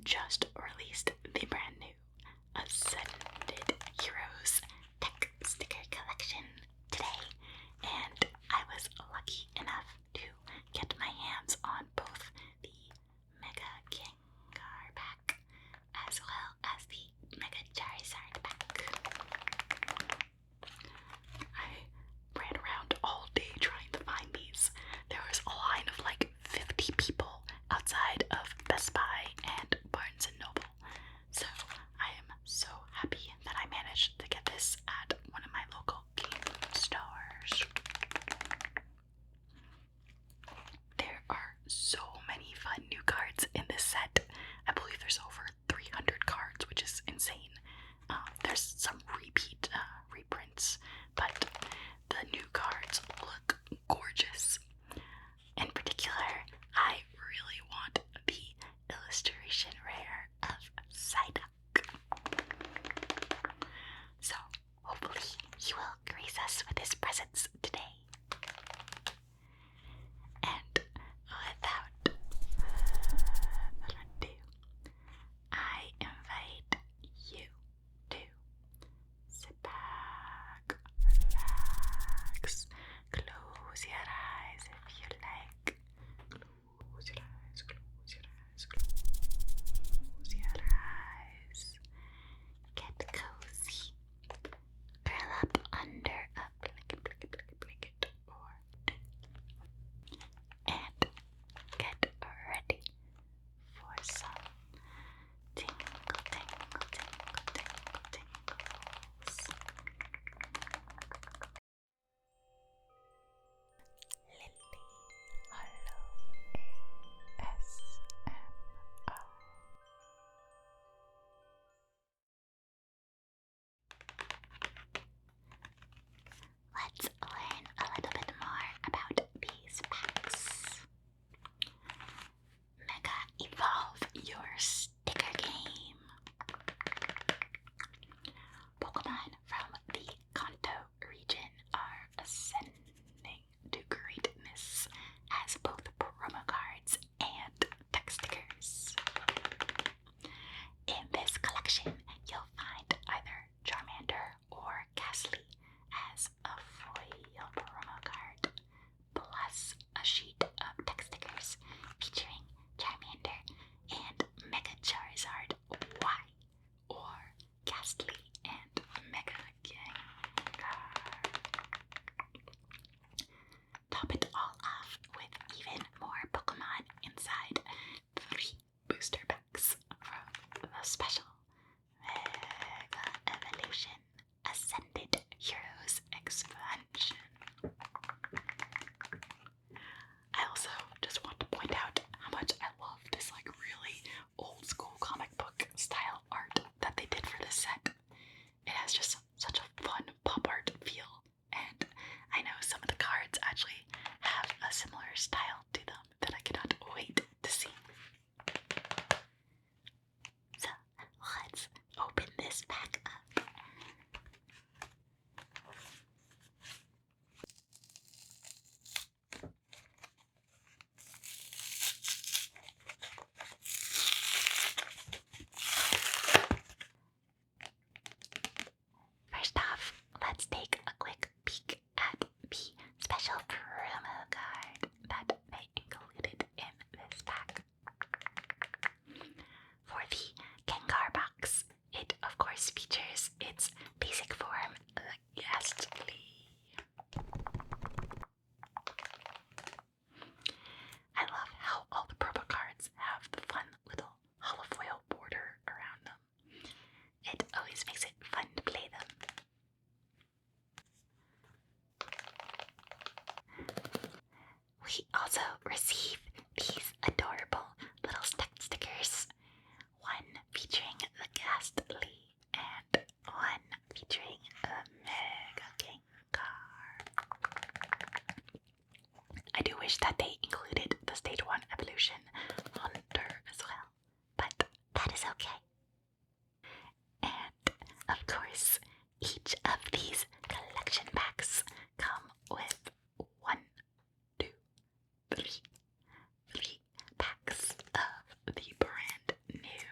just released the brand new Ascended Heroes Tech Sticker Collection today, and I was lucky enough to get my hands on both the Mega Gengar pack as well as the Mega Charizard pack. I ran around all day trying to find these. There was a line of like 50 people outside of Best Buy and Barnes & Noble. So I am so happy that I managed to get this at one of my local game stores. There are so many fun new cards in this set. I believe there's over 300 cards, which is insane. There's some reprints, but the new cards look gorgeous. In particular, I really want the illustration rare of Psyduck. So hopefully he will grace us with his presence today. And without further ado, I invite you to sit back, relax, close your eyes if you like. Close your eyes, close your eyes, close your eyes. Get cozy. Curl up under a blanket or two. And get ready for some tingle, tingle, tingle, tingle, tingles. Lily Hollow ASMR. Let's learn a little bit more about these packs. Mega Evolve your sticker game. Pokemon from the Kanto region are ascending to greatness as both promo cards and tech stickers. In this collection, you'll find either Charmander or Gastly as a foil promo card, plus a sheet of tech stickers featuring Charmander and Mega Charizard Y, or Gastly and Mega Gengar. Top it all off with even more Pokemon inside 3 booster packs from the special Mega Evolution Ascended Heroes expansion. I also just want to point out how much I love this like really old school comic book style art that they did for this set. It has just such a fun pop art feel, and I know some of the cards actually have a similar style to them that I cannot wait to see. So let's open this pack up. First off, let's take a quick peek at the special promo card that they included in this pack. For the Gengar box, it of course features its basic form, the Gastly. I love how all the promo cards have the fun little holofoil border around them. It always makes it fun to play them. We also receive these adorable little stickers, one featuring the Gastly and one featuring a Mega Gengar. I do wish that they included the Stage 1 Evolution Hunter as well, but that is okay. And of course, each of these collection packs come with 1, 2, 3 packs of the brand new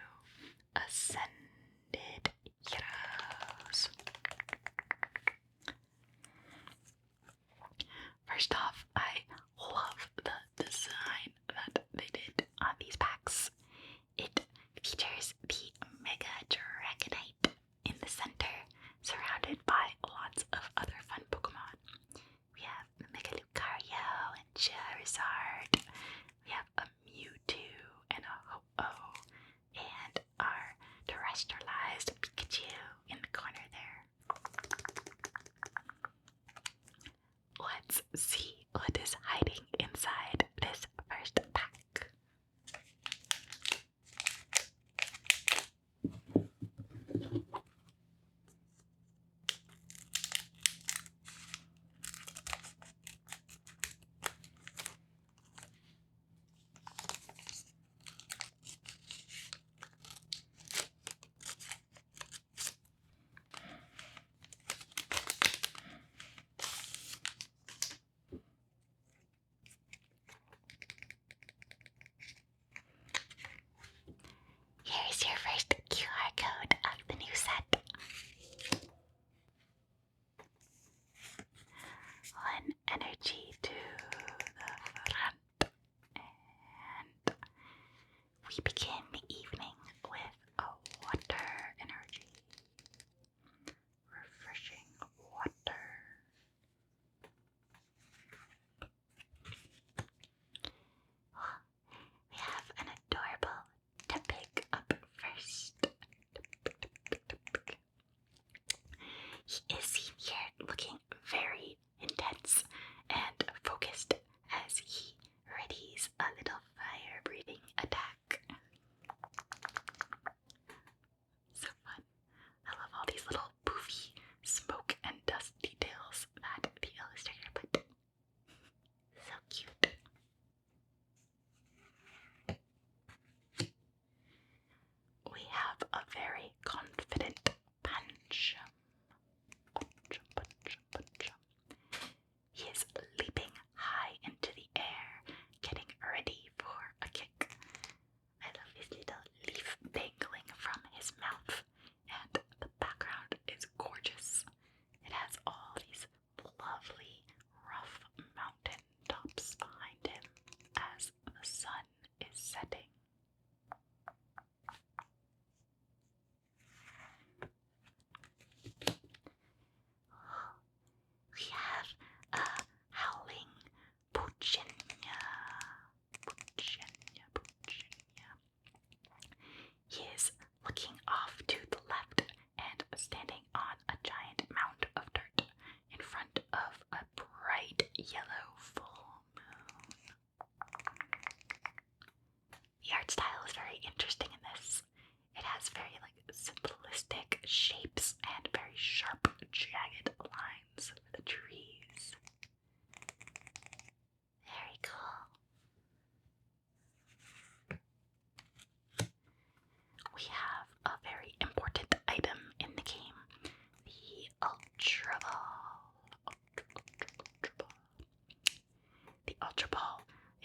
is your first QR code of the new set. One energy to the front, and we begin the evening with a water energy. Refreshing water. We have an adorable to pick up first. He is seen here looking very intense and focused as he readies a little fire-breathing attack. So fun. I love all these little poofy smoke and dust details that the illustrator put. So cute. We have a very confident punch. He is leaping high into the air, getting ready for a kick. I love his little leaf dangling from his mouth, and the background is gorgeous. It has all these lovely, rough mountain tops behind him as the sun is setting. We have a 𝓔𝓺𝓾𝓬𝓬𝓮𝓼𝓼. He is looking off to the left and standing on a giant mound of dirt in front of a bright yellow full moon. The art style is very interesting in this. It has very simplistic shapes and very sharp, jagged lines for the trees. Very cool. We have a very important item in the game, the Ultra Ball. The Ultra Ball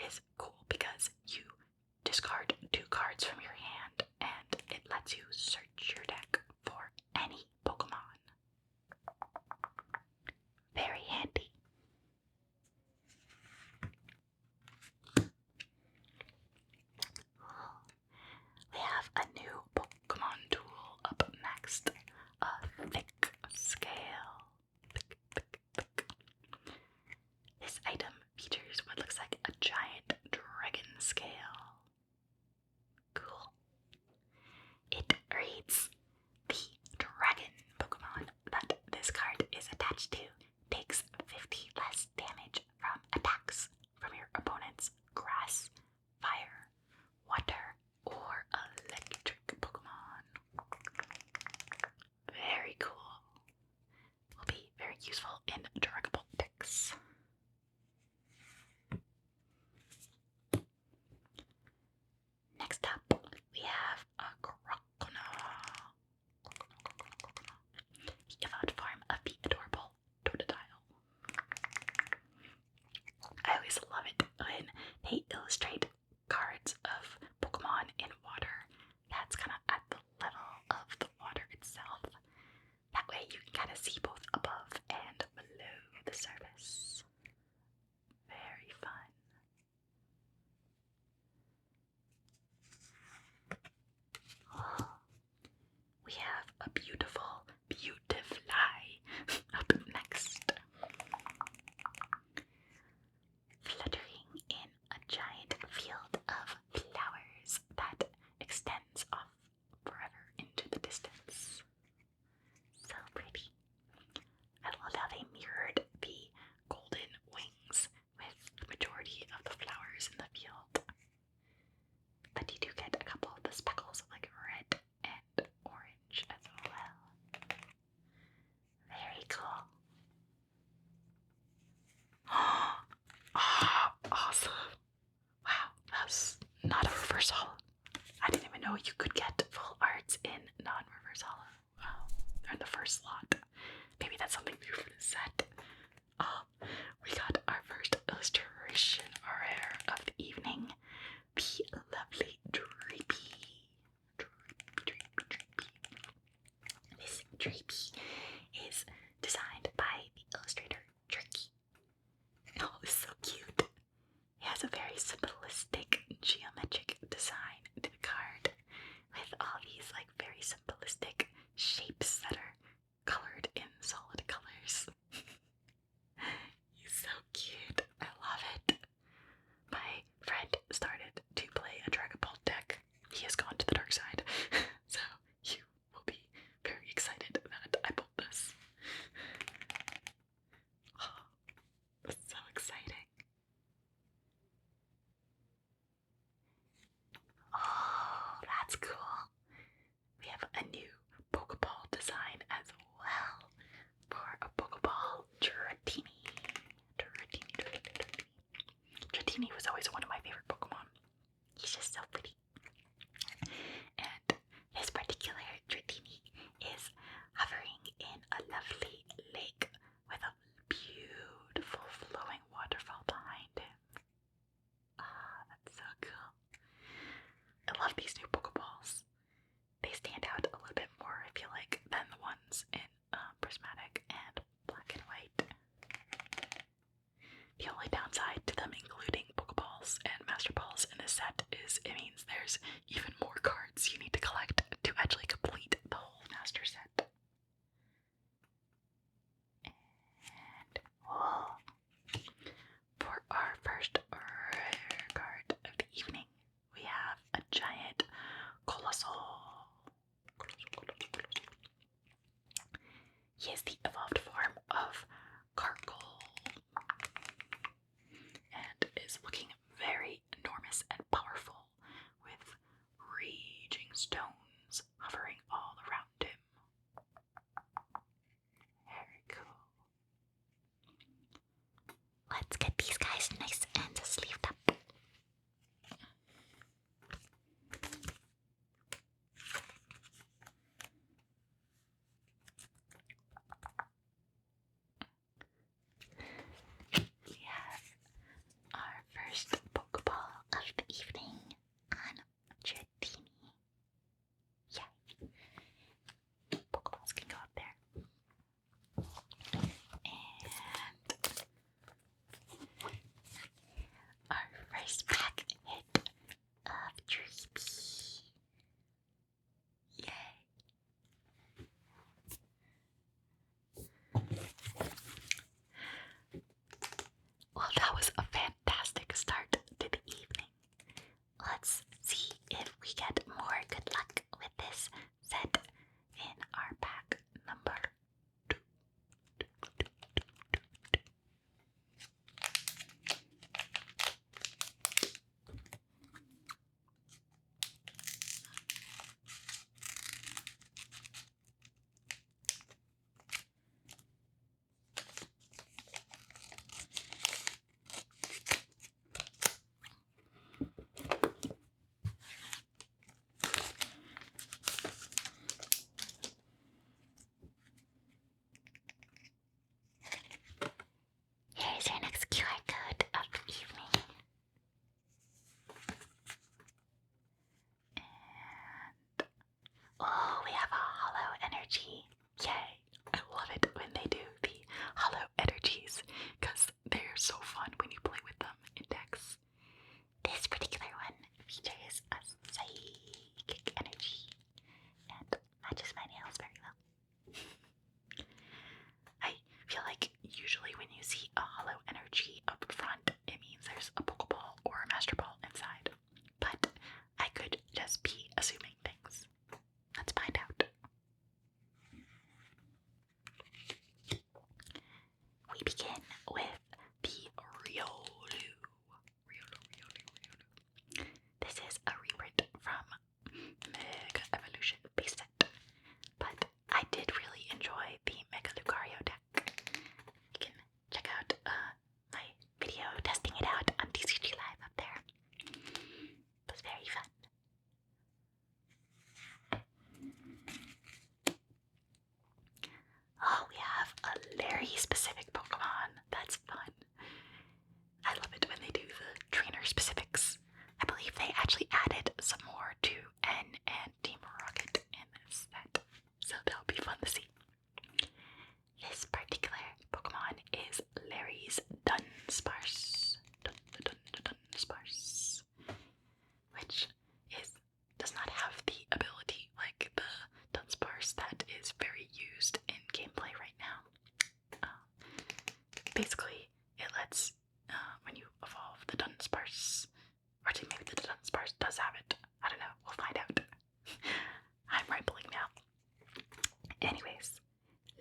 is cool because you discard 2 cards from your hand and it lets you search your deck for any Pokemon. Very handy. We have a new Pokemon tool up next, a thick scale. Thick. This item features what looks like a giant dragon scale. Cool. It reads, the dragon Pokemon that this card is attached to takes 50 less damage from attacks from your opponent's grass, fire, water, or electric Pokemon. Very cool. Will be very useful in draggable decks. Next up, we have a 𝓔𝓺𝓻𝓭. The evolved form of the adorable 𝓔𝓺𝓾𝓲𝓼. I always love it when they illustrate cards of Pokemon in water that's kind of at the level of the water itself. That way you can kind of see both above and below the surface. Very fun. We have a beautiful Beautifly up next. Fluttering in a giant field of flowers that extends off forever into the distance. So pretty. I love how they mirrored the golden wings with the majority of the flowers in the field. But you do get a couple of the speckles of red and orange as well. Very cool. Oh, awesome. Wow, that's not a reverse holo. I didn't even know you could get full arts in non-reverse holo. Wow, they're in the first slot. Maybe that's something new for this set. Oh, we got our first illustration rare of the evening. The lovely Drippy. it means there's even more cards you need to collect to actually complete the whole master set. And whoa. For our first rare card of the evening, we have a giant colossal. He is the evolved form of 𝓔𝓭 and is looking very enormous and powerful, with raging stones hovering all around him. Very cool. Let's get these guys nice and sleeved up. We have our first Pokeball of the evening on Dratini. Yay! Pokeballs can go up there. And our first pack hit of Dreepy. Yay! Well, that was a fantastic start to the evening. Let's see if we get more good luck with this set in our pack number 2. Here's your next QR code of the evening. And oh, we have a hollow energy. Yay! I love it when they do the hollow energies because they're so fun when you play with them in decks. This particular one features a psychic energy and matches my nails very well. I feel like usually when you see a hollow energy up front, it means there's a Pokeball or a Master Ball inside. But I could just be assuming things. Let's find out. We begin with the Riolu. This is a reprint from Mega Evolution base set, but I did really enjoy the Mega Lucario deck. You can check out my video testing it out on TCG Live up there. It was very fun. Oh, we have a Larry specific Pokemon. That's fun. I love it when they do the trainer specifics. I believe they actually added some more to N and Team Rocket in this set, so that'll be fun to see. This particular Pokemon is Larry's Dunsparce. Dunsparce. Which does not have the ability like the Dunsparce that is very used in gameplay right now. Basically, it lets, when you evolve the Dunsparce, or actually maybe the Dunsparce does have it. I don't know, we'll find out. I'm rambling now. Anyways,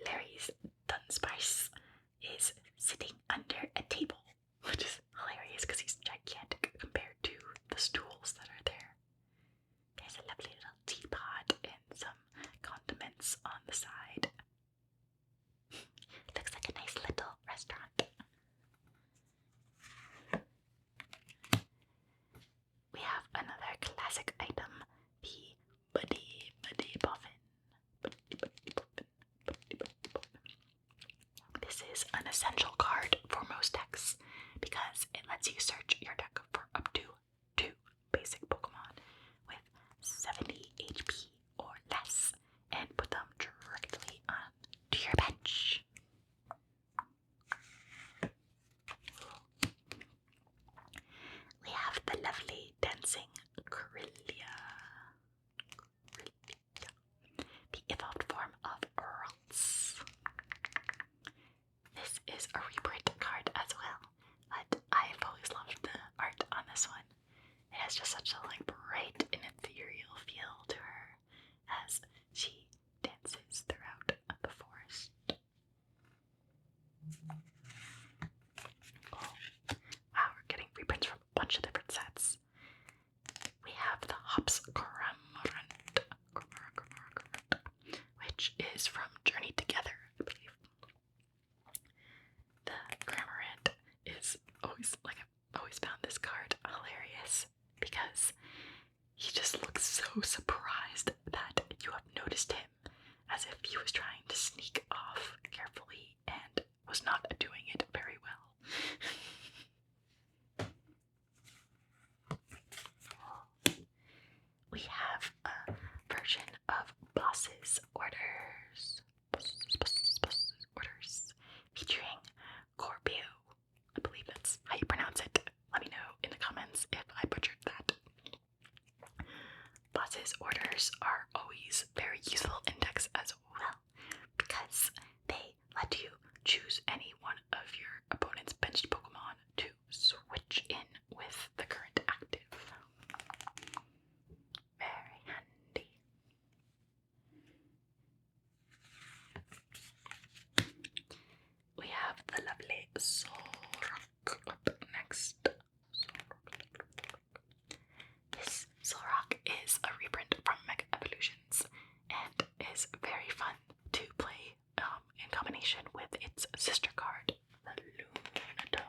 Larry's Dunsparce is sitting under a table, which is hilarious because he's gigantic compared to the stools that are there. There's a lovely little teapot and some condiments on the side. Looks like a nice little restaurant. We have another classic item, the Buddy Boffin. This is an essential card for most decks because it lets you search your deck for up to 2 basic Pokemon with 70 HP or less and put them directly onto your bench. We have the lovely dancing 𝓔𝓫. 𝓔𝓺𝓾𝓲𝓹𝓶𝓮𝓷𝓼, which is from Journey Together, I believe. The 𝓔𝓺𝓻 is always, like, I've always found this card hilarious because he just looks so surprised that you have noticed him, as if he was trying to sneak off carefully and was not doing it very well. We have a version of Boss's Orders. Boss's Orders. Featuring 𝓔𝓺𝓻. I believe that's how you pronounce it. Let me know in the comments if I butchered that. Boss's Orders are always very useful in decks as well, because they let you choose any one of your opponent's benched Pokemon to switch in with the current active. Very handy. We have the lovely 𝓔𝓺𝓾 up next. This 𝓔𝓺𝓾 is a reprint from Mega Evolutions and is very fun to play in combination with its sister card, the Lunatone.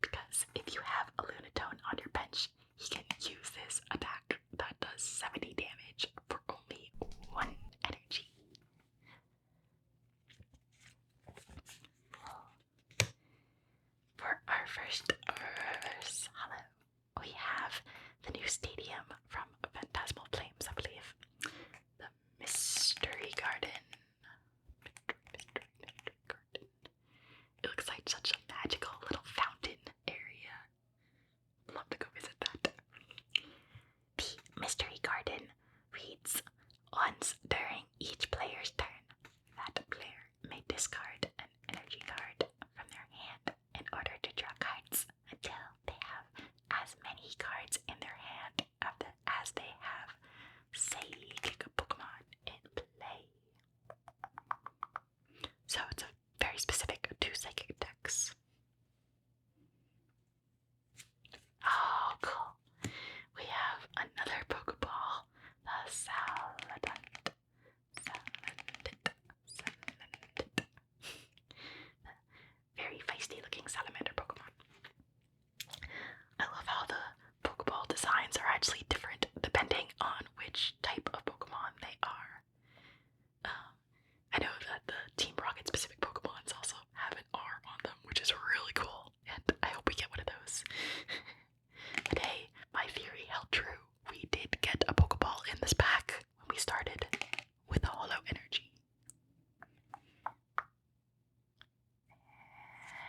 Because if you have a Lunatone on your bench, you can use this attack that does 70 damage for only 1 energy. For our first hollow, we have the new stadium from Phantasmal Flames, I believe. The Mystery Garden. It looks like such a magical little fountain area. Love to go visit that. The Mystery Garden reads, once during each player's turn, that player may discard an energy card from their hand in order to draw cards until they have as many cards in their hand as they have psychic Pokemon in play. So it's a very specific to psychic decks. Oh, cool. We have another Pokeball, the 𝓔𝓺𝓻𝓵. Very feisty looking salamander Pokemon. I love how the Pokeball designs are actually different depending on which type of Pokemon they are. I know that the Team Rocket specific Pokemons also have an R on them, which is really cool, and I hope we get one of those. But hey, my theory held true. We did get a Pokeball in this pack when we started with the Holo Energy.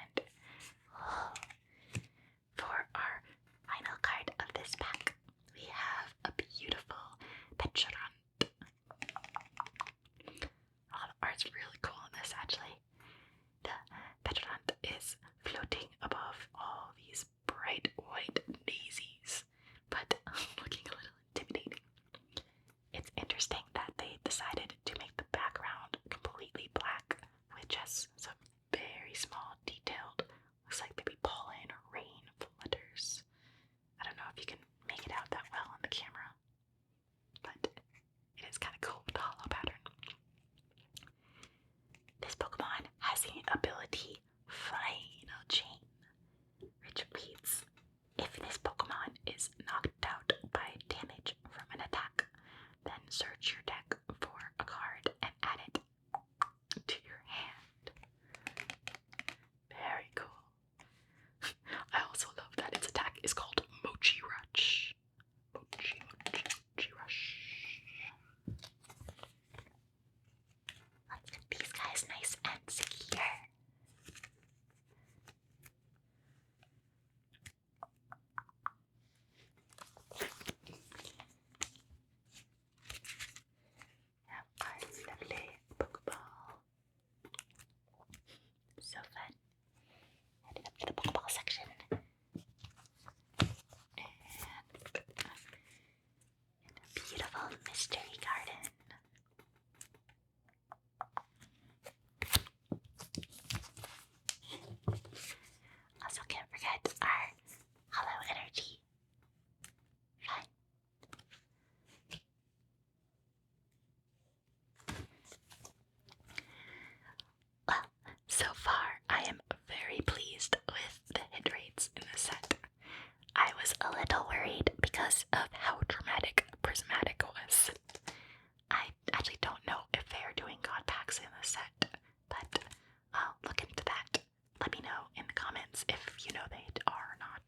And for our final card of this pack, we have a beautiful 𝓔𝓺𝓻. Oh, the art's really cool in this, actually. The 𝓔𝓺𝓻 is floating above all these bright white daisies, but looking a little intimidating. It's interesting that they decided to make the background completely black with just some very small detailed, looks like maybe pollen or rain flutters. I don't know if you can make it out that well on the camera, but it is kind of cool with the hollow pattern. This Pokemon has the ability Final Chain, which reads, if this Pokemon is knocked out by damage from an attack, then search your deck for a card and add it to your hand. Very cool. I also love that its attack is called Mochi Rush. Mochi Rush. Let's get these guys nice and secure. Have our lovely Pokeball. So fun. Heading up to the Pokeball section. And a beautiful Mystery Garden. Also, can't forget our Holo Energy. little worried because of how dramatic Prismatic was. I actually don't know if they are doing God packs in the set, but I'll look into that. Let me know in the comments if you know they are or not.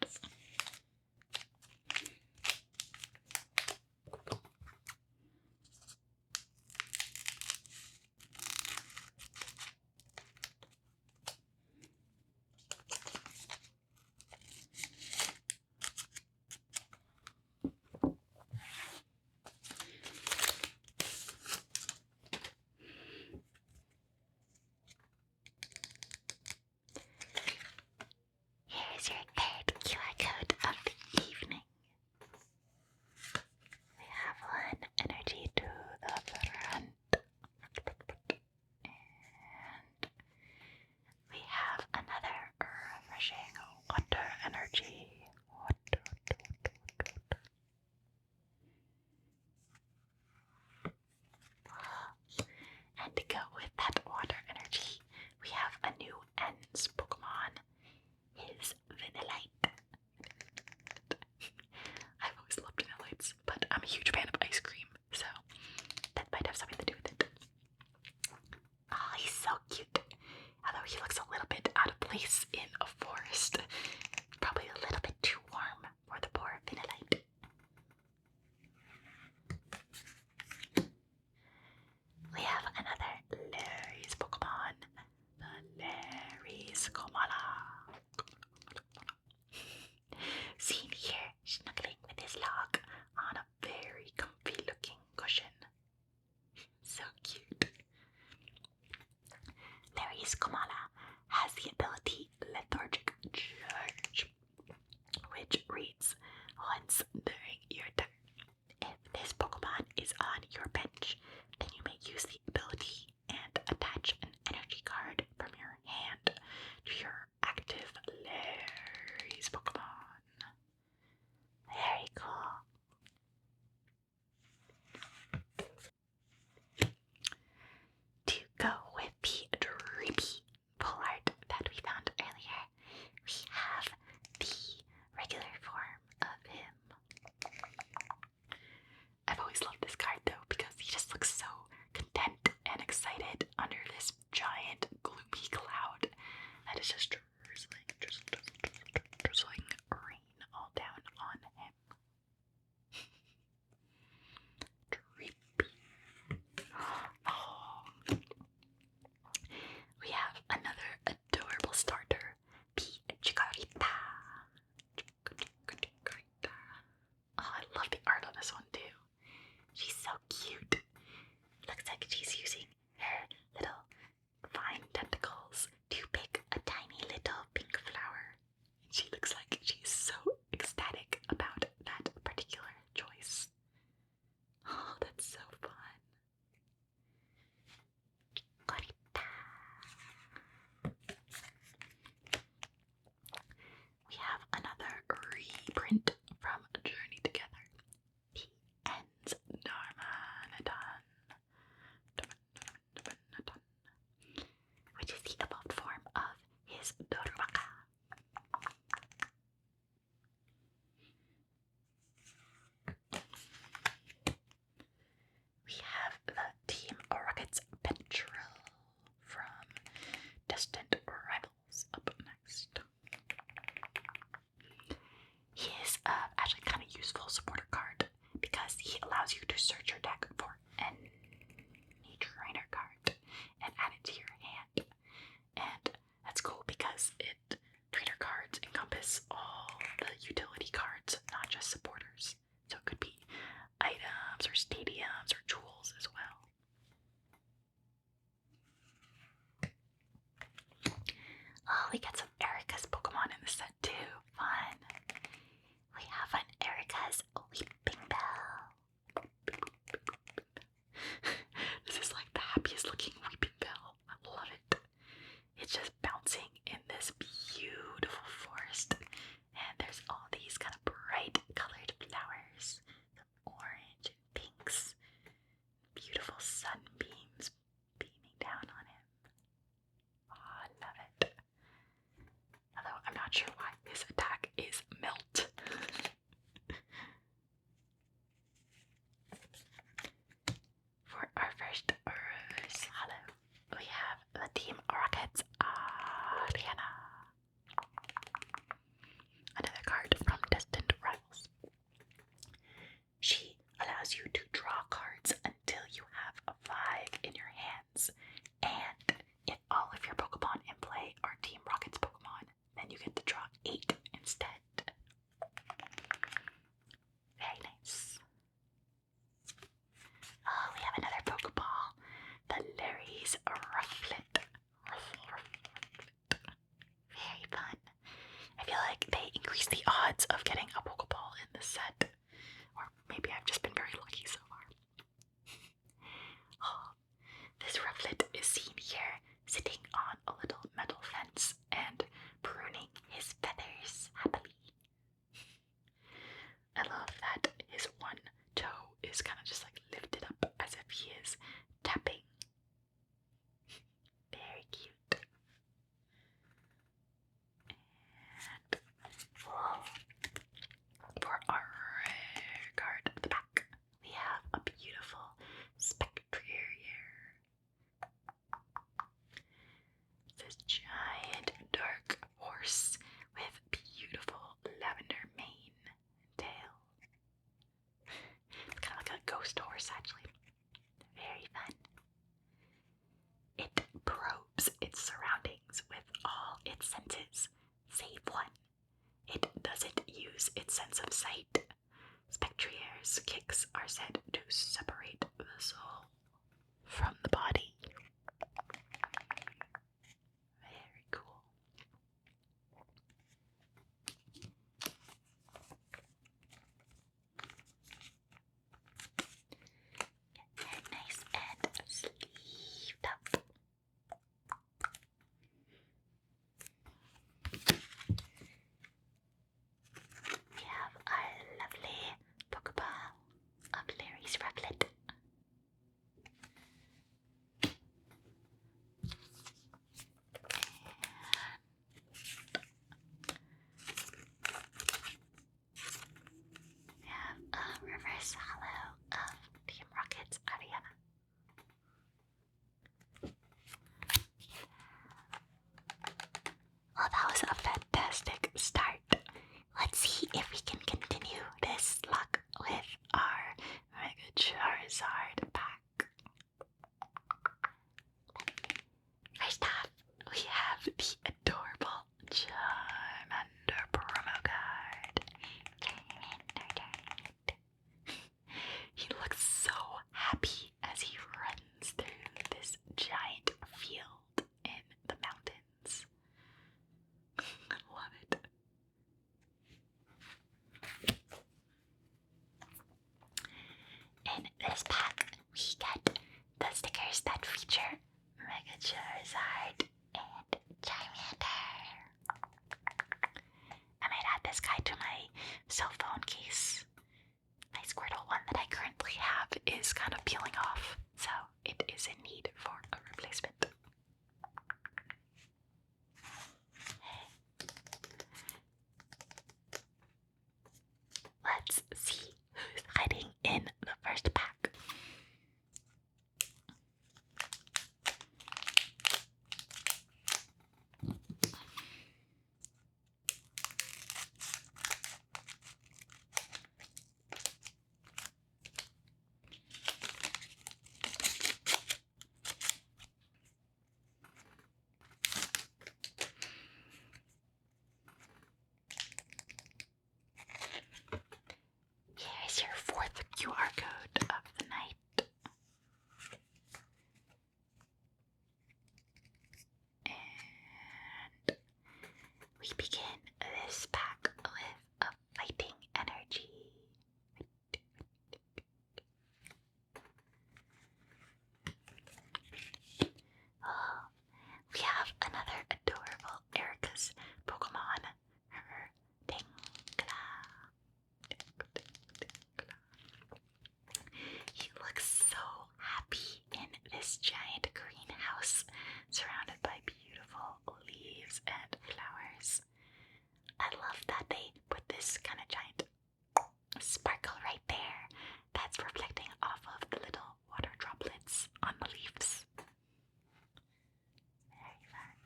Here's your third QR code of the evening. We have one energy to the front. And we have another refreshing water energy. And to go with that water energy, we have a new ends Pokemon. His Vanillite. I've always loved Vanillites, but I'm a huge fan of ice cream, so that might have something to do with it. Oh, he's so cute. Although he looks a little bit out of place in a forest. Probably a little bit too warm for the poor Vanillite. We have another Larry's Pokemon, the Larry's Komala. Seen here, snuggling with his log on a very comfy looking cushion. So cute. Larry's Komala has the ability Lethargic Charge, which reads, once during your turn, if this Pokemon is on your bench, then you may use the ability and attach an energy card from your hand to your active Larry's Pokemon. Very cool. To go with the Dreepy pull art that we found earlier, we have the regular form of him. maybe I've just been very lucky so far. Oh, this rufflet is seen here sitting on a little metal fence and pruning his feathers happily. I love that his one toe is kind of just like lifted up as if he is tapping. Very cute. And for our card at the back, we have a beautiful 𝓔𝓺𝓻𝓭. This giant dark horse with beautiful lavender mane and tail. It's kind of like a ghost horse, actually. Very fun. It probes its surroundings with all its senses, save one. It doesn't use its sense of sight. 𝓔𝓺𝓻's kicks are said to separate the soul from the body. Very cool. Get nice and sleeved up. We have our lovely Pokeball of Larry's rufflet. We have a reverse hollow of 𝓔𝓺𝓻𝓭 𝓐𝓬𝓬𝓮𝓼𝓼. Well, that was a fantastic start. Let's see if we can continue this luck with our Mega Charizard pack. First off, we have the adorable Charmander promo card. He looks so happy as he runs through this giant field in the mountains. I love it. In this pack, we get the stickers that feature Mega Charizard and Charmander. I might add this guy to my cell phone case. My Squirtle one that I currently have is kind of peeling off, so it is in need for a replacement. Let's see who's hiding in the first pack. Here's your fourth QR code of the night. And we begin this pack with a fighting energy. Oh, we have another adorable Erica's Pokemon, 𝓔𝓺𝓻𝓭. He looks so happy in this giant greenhouse surrounded by beautiful leaves and flowers. I love that they put this kind of giant sparkle right there that's reflecting off of the little water droplets on the leaves. Very fun.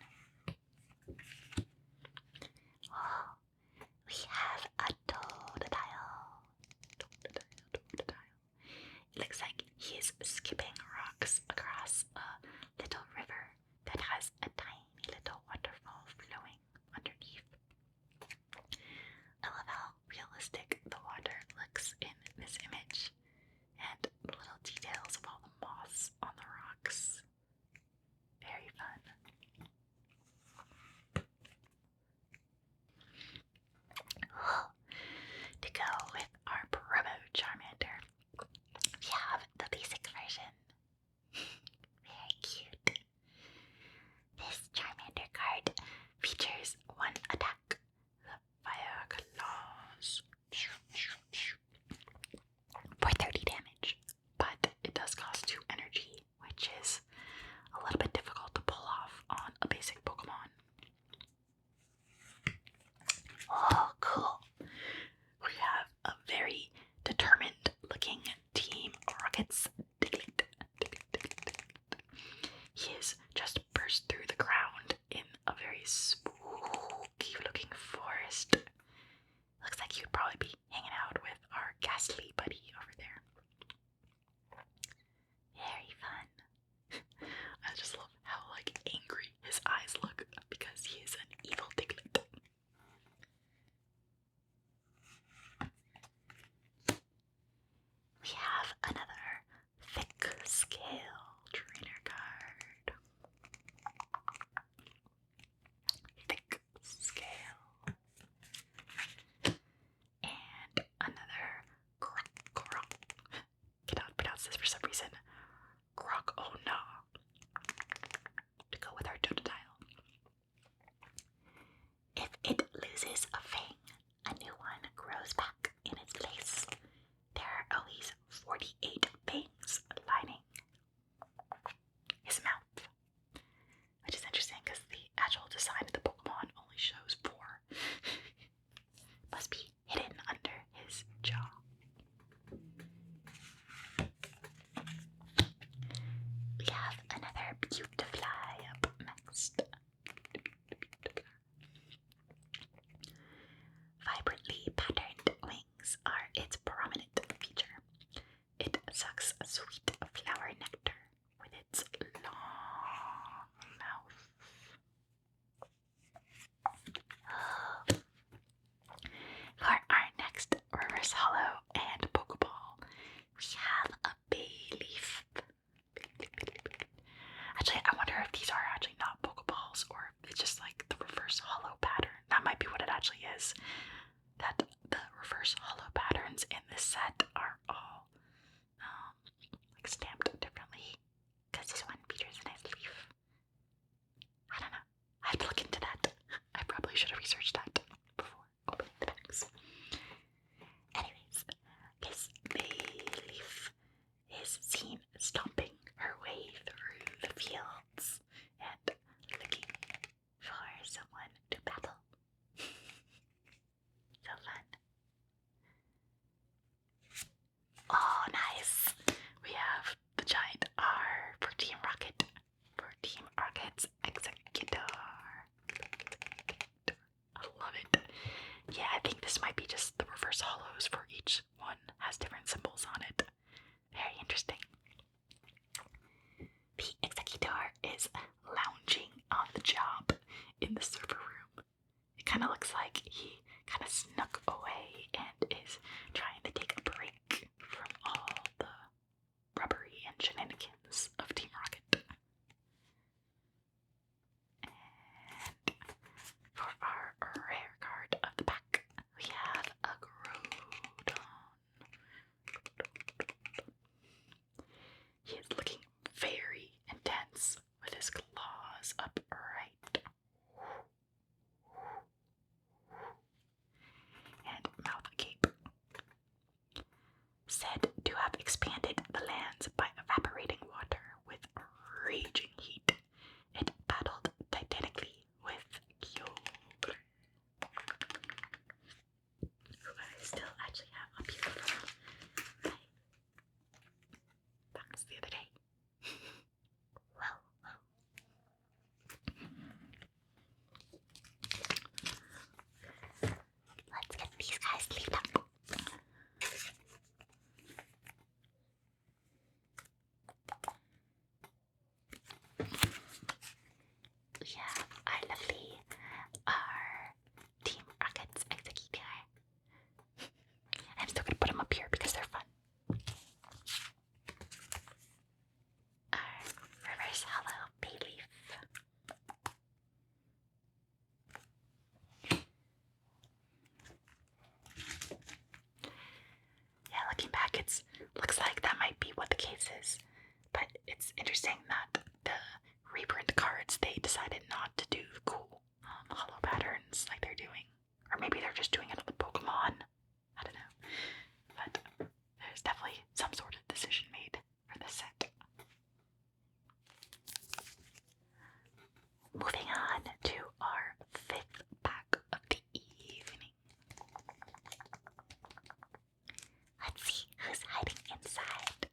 Oh, we have a 𝓔𝓺𝓻𝓭. It looks like he is skipping rocks across a little river that has a tiny little waterfall flowing underneath. I love how realistic the water looks in this image and the little details of all the moss on the rocks. Very fun. To go with our promo Charmander, Gastly buddy over there. Very fun. I just love how like angry his eyes look because he is an evil Diglett. We have another thick scale trainer card. Thick scale. And another cannot pronounce this for some reason. 𝓔𝓺𝓻𝓭 to go with our Totodile. If it loses a fang, a new one grows back in its place. There are always 48 fangs lining his mouth, which is interesting because the actual design of the Pokemon only shows 4. Must be hidden under his jaw. We have another Beautifly up next. Vibrantly patterned wings are its prominent feature. It sucks sweet flower nectar with its long mouth. For our next reverse hollow and Pokeball, we have a Bayleaf. Actually, I wonder if these are actually not Pokeballs or if it's just like the reverse hollow pattern. That might be what it actually is. That the reverse hollow patterns in this set are all like stamped differently because this one features a nice leaf. I don't know. I have to look into that. I probably should have researched that before opening the bags. Anyways, this Bayleaf is seen stomping her way through the fields and looking for someone to battle. So fun. Oh, nice. We have the giant R for Team Rocket. For Team Rocket's Executor. I love it. Yeah, I think this might be just the reverse hollows for each one has different symbols on it. Very interesting. The Executor is lounging on the job in the server room. It kind of looks like he kind of snuck away and is trying to take a break from all the rubbery and shenanigans of Team Rocket. And for our rare card of the pack, we have a Groudon. He is looking very intense with his claws upright. And mouth agape. Said to have expanded the lands by evaporating water with raging heat. It battled titanically with Kyogre, who I still actually have up here from my box the other day. Well. Let's get these guys sleeved up. We have our lovely Team Rocket's Executor. I'm still gonna put them up here because they're fun. Our reverse hollow Bayleaf. Yeah, looking back, looks like that might be what the case is. But it's interesting that the reprint cards, they decided not to do cool hollow patterns like they're doing. Or maybe they're just doing it on the Pokemon. I don't know. But there's definitely some sort of decision made for this set. Moving on to our 5th pack of the evening. Let's see who's hiding inside.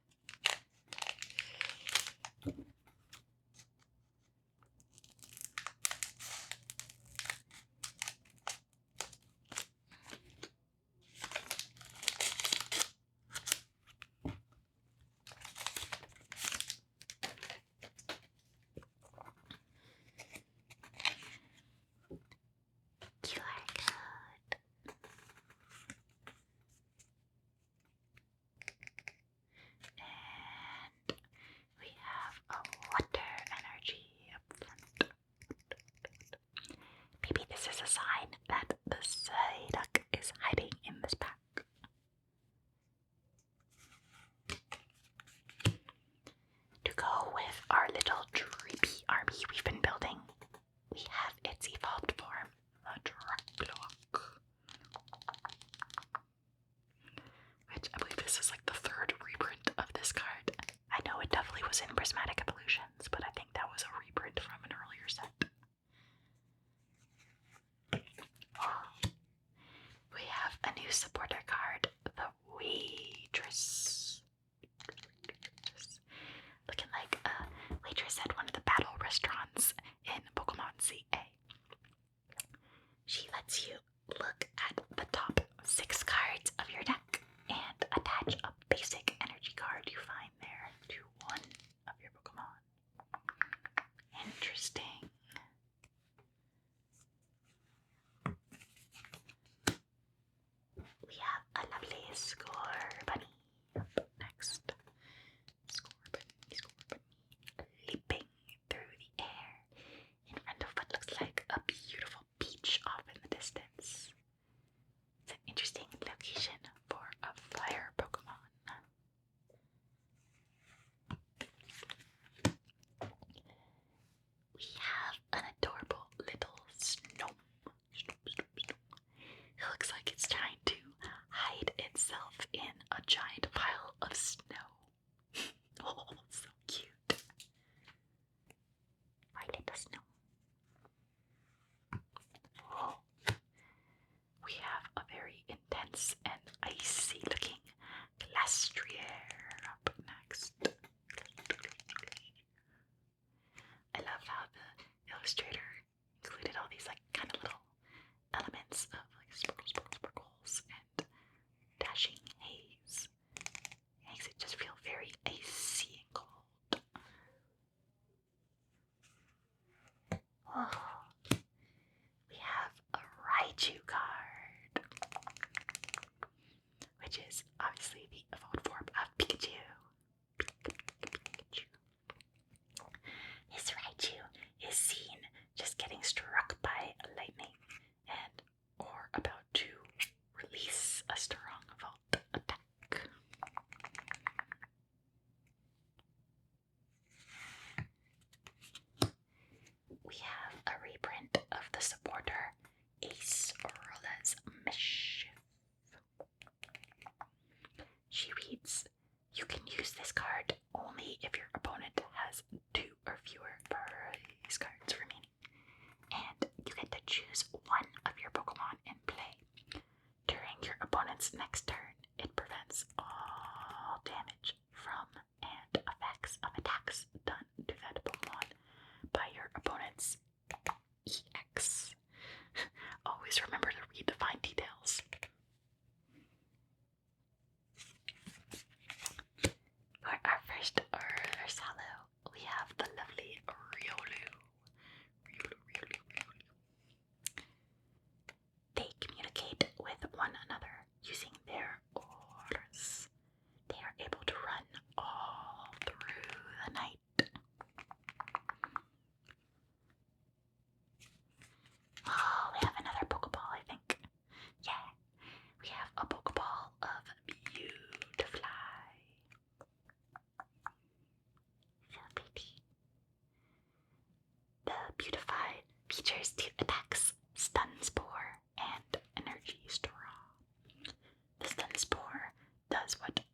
only if your opponent has 2 or fewer prize cards remaining. And you get to choose one of your Pokemon in play. During your opponent's next turn, it prevents all damage from and effects of attacks done to that Pokemon by your opponent's EX. Always remember to read the fine details. For our first Ursalo, we have the lovely Riolu. They communicate with one another using their auras. They are able to run all through the night. Oh, we have another Pokeball, I think. Yeah, we have a Pokeball of Beautifly. So pretty. The Beautify features 2 attacks, Stun Spore and Energy Straw. The Stun Spore does what it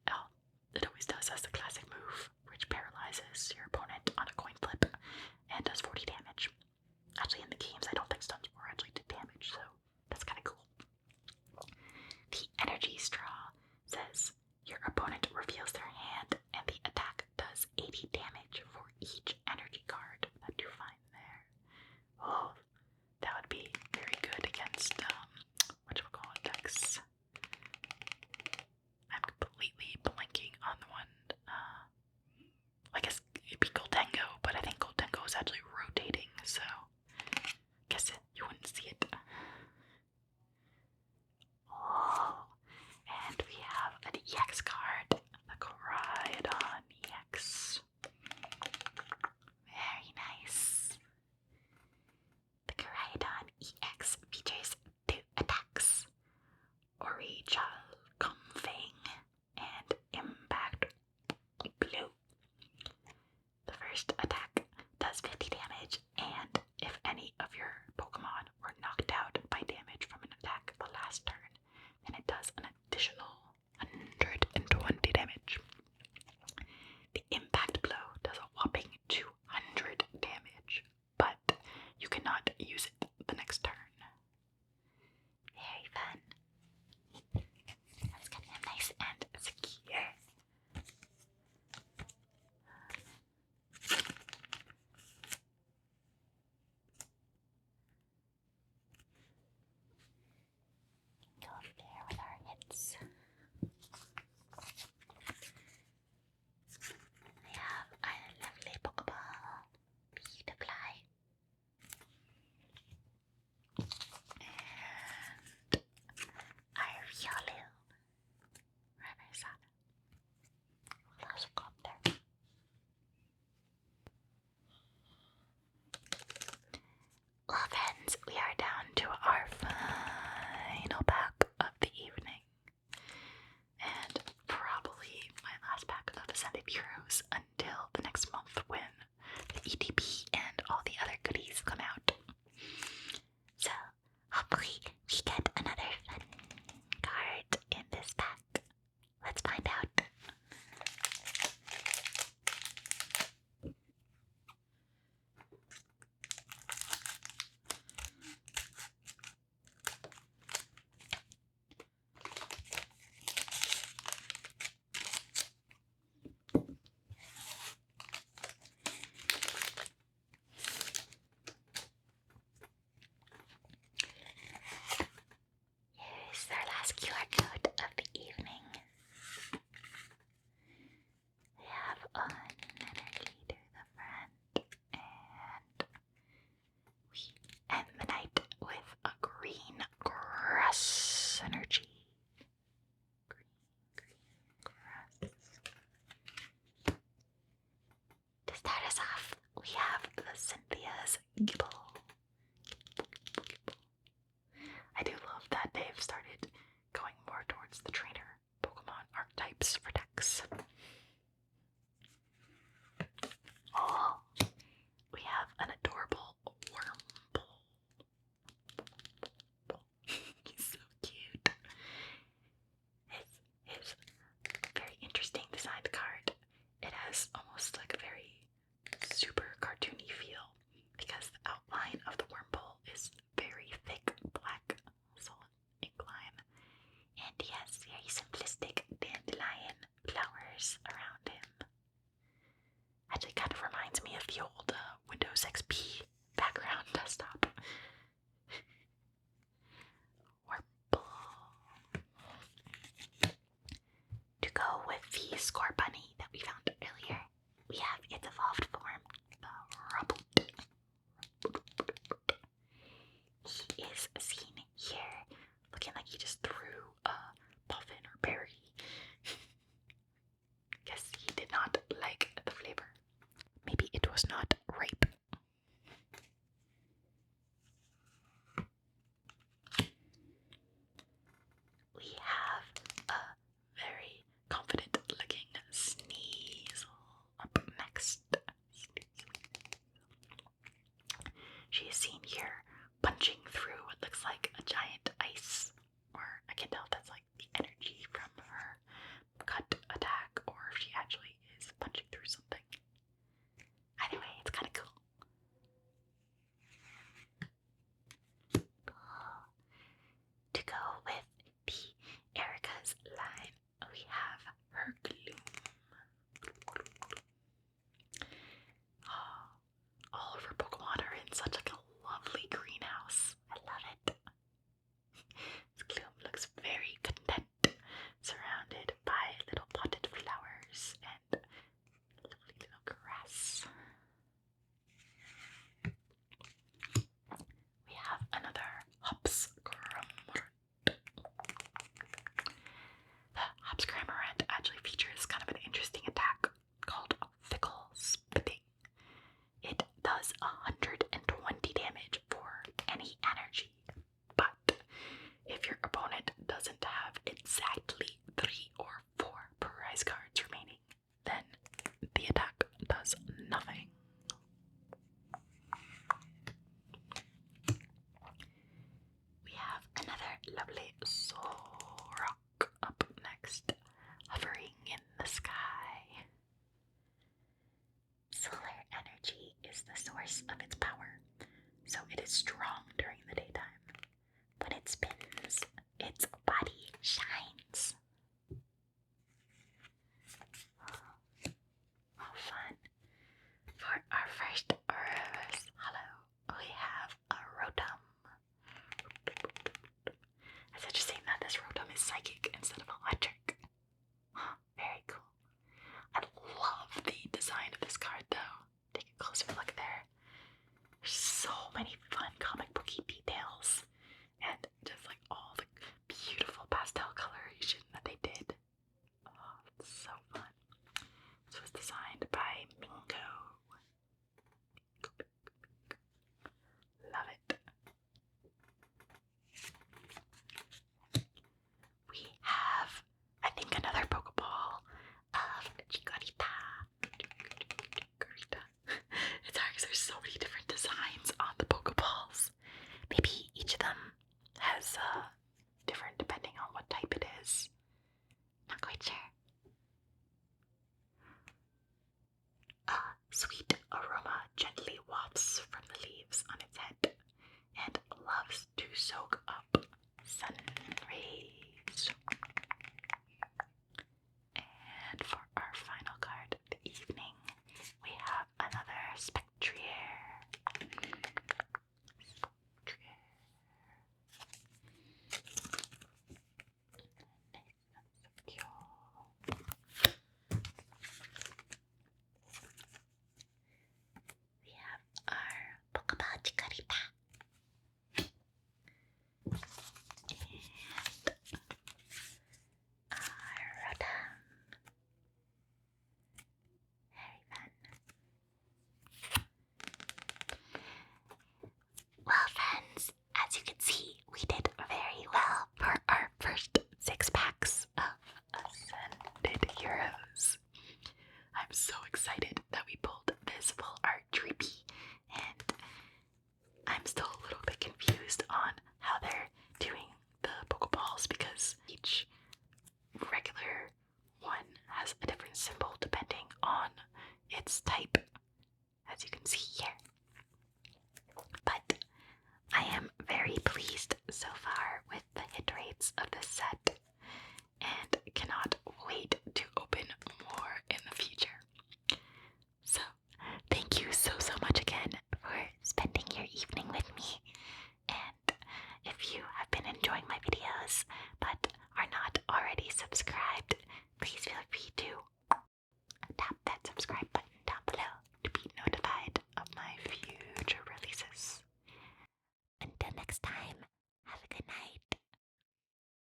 always does as the classic move, which paralyzes your opponent on a coin flip and does 40 damage. Actually, in the games, I don't think Stun Spore actually did damage, so that's kind of cool. The Energy Straw says your opponent reveals their hand and the attack does 80 damage for each energy card that you find there. Oh, that would be very good against, whatchamacallit decks. I'm completely blanking on the one, I guess it'd be 𝓔𝓚𝓭, but I think 𝓔𝓚𝓭 is actually rotating, so I guess you wouldn't see it. Oh, and we have an EX card, the 𝓔𝓺𝓾𝓲𝓹 EX. Very nice. The 𝓔𝓺𝓾𝓲 EX features 2 attacks, 𝓔𝓺𝓾𝓬𝓬𝓮 and Impact Blue. The first attack does 50 damage, and if any of your Pokemon were knocked out by damage from an attack the last turn, then it does an additional 120 damage. The Impact Blow does a whopping 200 damage, but you cannot use it the next turn. Very fun. Let's get him nice and secure. Go over there with our hits. We have our lovely Pokeball, Beautifly. And our Riolu, Reversana. We'll also go up there. Well, friends, we are down to our final pack of the evening. And probably my last pack of Ascended Heroes until the next month when the ETB and all the other goodies come out. So, hopefully we get another fun card in this pack. Let's find out. Here's our last QR code of the evening. We have an energy to the front, and we end the night with a green grass energy. Green grass. To start us off, we have the Cynthia's Gibble. I do love that they've started going more towards the trainer Pokemon archetypes for decks. Oh, we have an adorable Wormble. He's so cute. His very interesting designed card. It has almost score bunny that we found earlier. We have its evolved form, the Rubble. He is seen here looking like he just threw a puffin or berry. Guess he did not like the flavor. Maybe it was not ripe. We have a very confident looking Sneasel up next. She is seen here punching through what looks like a giant ice, or I can tell that's like the energy from her cut attack, or if she actually is punching through something. Either way, it's kind of cool. To go with the Erica's line, we have her Gloom. Oh, all of her Pokemon are in such like a lovely greenhouse. I love it. This Gloom looks very content, surrounded by little potted flowers and lovely little grass. We have another 𝓔𝓪𝓻𝓭. The 𝓔𝓔𝓪𝓻 actually features kind of an interesting attack called Fickle Spitting. It does 120 damage for any energy, but if your opponent doesn't have exactly 3 or 4 prize cards remaining, then the attack does nothing. We have another lovely Solrock up next, hovering in the sky. Solar energy is the source of its power, so it is strong during the daytime. When it spins, its body shines. Oh, fun. For our first reverse hollow, we have a Rotom. It's interesting that this Rotom is psychic instead of electric. Very cool. I love the design of this card though. Take a closer look there. There's so many fun comic booky details and just like all the beautiful pastel coloration that they did. Oh, it's so fun. This was designed by Mingo. Love it. We have, I think, another Pokeball of 𝓔𝓺𝓾𝓲𝓹. It's hard because there's so many different designs on the Pokeballs. Maybe each of them has different depending on what type it is. Not quite sure. A sweet aroma gently wafts from the leaves on its head and loves to soak up sun rays. And for our final card of the evening, we have another Spectrier. We have our Pokeball Chikorita. And our Rotom. Very fun. Well, friends, as you can see, we did very well for our first 6 packs of Ascended Heroes. I'm so excited that we pulled this full art Dreepy, and I'm still a little bit confused on how they're doing the Pokeballs because each regular one has a different symbol depending on its type, as you can see here.